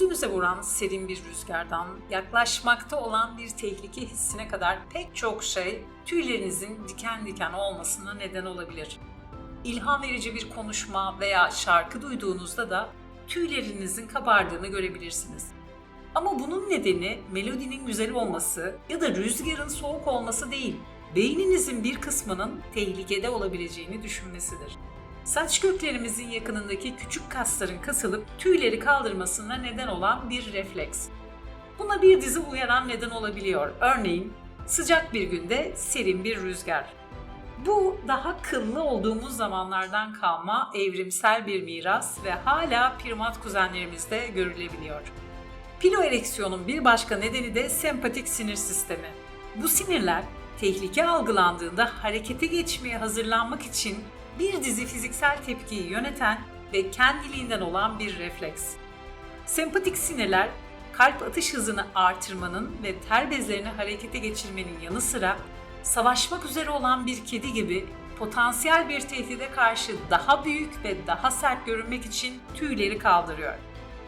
üstünüze vuran serin bir rüzgardan, yaklaşmakta olan bir tehlike hissine kadar pek çok şey tüylerinizin diken diken olmasına neden olabilir. İlham verici bir konuşma veya şarkı duyduğunuzda da tüylerinizin kabardığını görebilirsiniz. Ama bunun nedeni melodinin güzel olması ya da rüzgarın soğuk olması değil, beyninizin bir kısmının tehlikede olabileceğini düşünmesidir. Saç köklerimizin yakınındaki küçük kasların kasılıp tüyleri kaldırmasına neden olan bir refleks. Buna bir dizi uyaran neden olabiliyor. Örneğin sıcak bir günde serin bir rüzgar. Bu daha kıllı olduğumuz zamanlardan kalma evrimsel bir miras ve hala primat kuzenlerimizde görülebiliyor. Piloereksiyonun bir başka nedeni de sempatik sinir sistemi. Bu sinirler tehlike algılandığında harekete geçmeye hazırlanmak için bir dizi fiziksel tepkiyi yöneten ve kendiliğinden olan bir refleks. Sempatik sinirler kalp atış hızını artırmanın ve ter bezlerini harekete geçirmenin yanı sıra savaşmak üzere olan bir kedi gibi potansiyel bir tehdide karşı daha büyük ve daha sert görünmek için tüyleri kaldırıyor.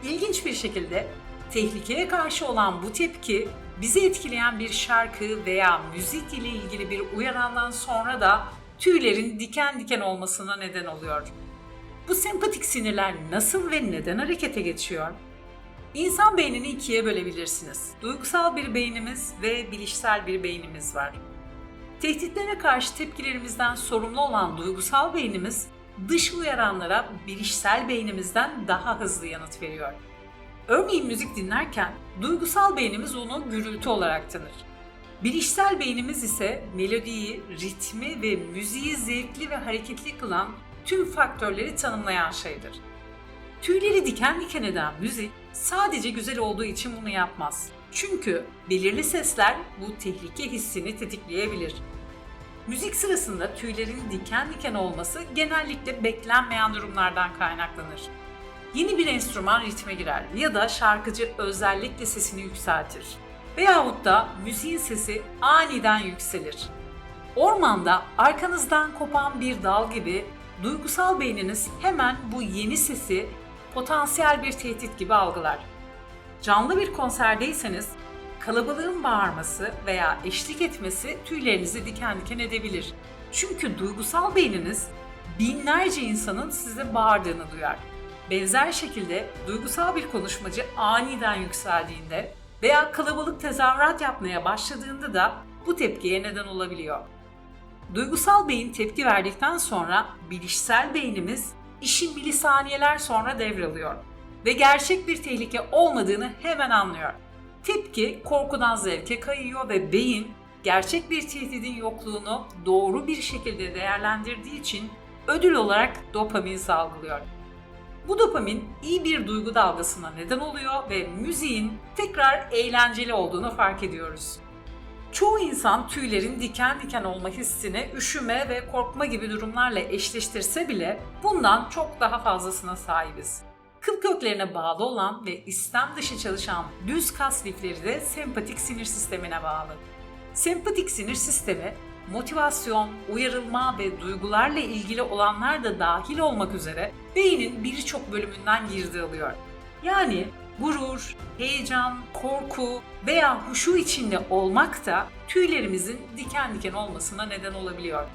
İlginç bir şekilde tehlikeye karşı olan bu tepki bizi etkileyen bir şarkı veya müzik ile ilgili bir uyarandan sonra da tüylerin diken diken olmasına neden oluyor. Bu sempatik sinirler nasıl ve neden harekete geçiyor? İnsan beynini ikiye bölebilirsiniz. Duygusal bir beynimiz ve bilişsel bir beynimiz var. Tehditlere karşı tepkilerimizden sorumlu olan duygusal beynimiz, dış uyaranlara bilişsel beynimizden daha hızlı yanıt veriyor. Örneğin müzik dinlerken duygusal beynimiz onu gürültü olarak tanır. Bilişsel beynimiz ise melodiyi, ritmi ve müziği zevkli ve hareketli kılan tüm faktörleri tanımlayan şeydir. Tüyleri diken diken eden müzik sadece güzel olduğu için bunu yapmaz. Çünkü belirli sesler bu tehlike hissini tetikleyebilir. Müzik sırasında tüylerin diken diken olması genellikle beklenmeyen durumlardan kaynaklanır. Yeni bir enstrüman ritme girer ya da şarkıcı özellikle sesini yükseltir. Veyahut da müziğin sesi aniden yükselir. Ormanda arkanızdan kopan bir dal gibi duygusal beyniniz hemen bu yeni sesi potansiyel bir tehdit gibi algılar. Canlı bir konserdeyseniz kalabalığın bağırması veya eşlik etmesi tüylerinizi diken diken edebilir. Çünkü duygusal beyniniz binlerce insanın size bağırdığını duyar. Benzer şekilde duygusal bir konuşmacı aniden yükseldiğinde veya kalabalık tezahürat yapmaya başladığında da bu tepkiye neden olabiliyor. Duygusal beyin tepki verdikten sonra bilişsel beynimiz işin milisaniyeler sonra devralıyor ve gerçek bir tehlike olmadığını hemen anlıyor. Tepki korkudan zevke kayıyor ve beyin gerçek bir tehdidin yokluğunu doğru bir şekilde değerlendirdiği için ödül olarak dopamin salgılıyor. Bu dopamin iyi bir duygu dalgasına neden oluyor ve müziğin tekrar eğlenceli olduğunu fark ediyoruz. Çoğu insan tüylerin diken diken olma hissini üşüme ve korkma gibi durumlarla eşleştirse bile bundan çok daha fazlasına sahibiz. Kıl köklerine bağlı olan ve istem dışı çalışan düz kas lifleri de sempatik sinir sistemine bağlı. Sempatik sinir sistemi, motivasyon, uyarılma ve duygularla ilgili olanlar da dahil olmak üzere beynin birçok bölümünden girdi alıyor. Yani gurur, heyecan, korku veya huşu içinde olmak da tüylerimizin diken diken olmasına neden olabiliyor.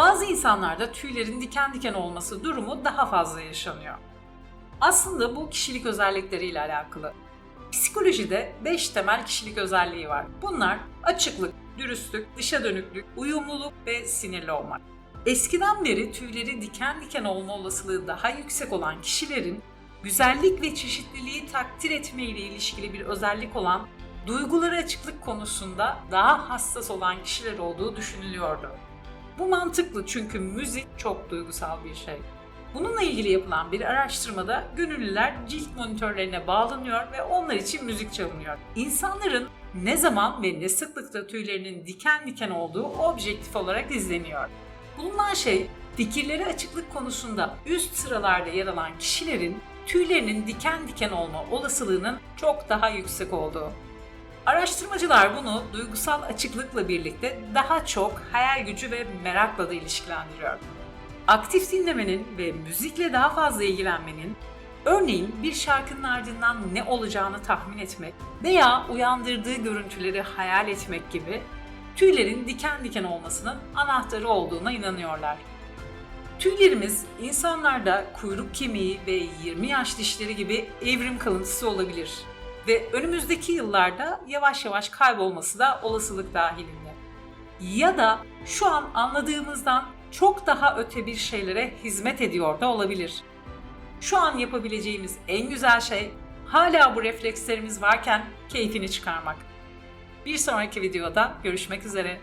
Bazı insanlarda tüylerin diken diken olması durumu daha fazla yaşanıyor. Aslında bu kişilik özellikleriyle alakalı. Psikolojide 5 temel kişilik özelliği var. Bunlar açıklık, dürüstlük, dışa dönüklük, uyumluluk ve sinirli olmak. Eskiden beri tüyleri diken diken olma olasılığı daha yüksek olan kişilerin güzellik ve çeşitliliği takdir etme ile ilişkili bir özellik olan duygulara açıklık konusunda daha hassas olan kişiler olduğu düşünülüyordu. Bu mantıklı çünkü müzik çok duygusal bir şey. Bununla ilgili yapılan bir araştırmada gönüllüler cilt monitörlerine bağlanıyor ve onlar için müzik çalınıyor. İnsanların ne zaman ve ne sıklıkta tüylerinin diken diken olduğu objektif olarak izleniyor. Bulunan şey, fikirlere açıklık konusunda üst sıralarda yer alan kişilerin tüylerinin diken diken olma olasılığının çok daha yüksek olduğu. Araştırmacılar bunu duygusal açıklıkla birlikte daha çok hayal gücü ve merakla da ilişkilendiriyor. Aktif dinlemenin ve müzikle daha fazla ilgilenmenin, örneğin bir şarkının ardından ne olacağını tahmin etmek veya uyandırdığı görüntüleri hayal etmek gibi tüylerin diken diken olmasının anahtarı olduğuna inanıyorlar. Tüylerimiz insanlarda kuyruk kemiği ve 20 yaş dişleri gibi evrim kalıntısı olabilir ve önümüzdeki yıllarda yavaş yavaş kaybolması da olasılık dahilinde. Ya da şu an anladığımızdan çok daha öte bir şeylere hizmet ediyor da olabilir. Şu an yapabileceğimiz en güzel şey hala bu reflekslerimiz varken keyfini çıkarmak. Bir sonraki videoda görüşmek üzere.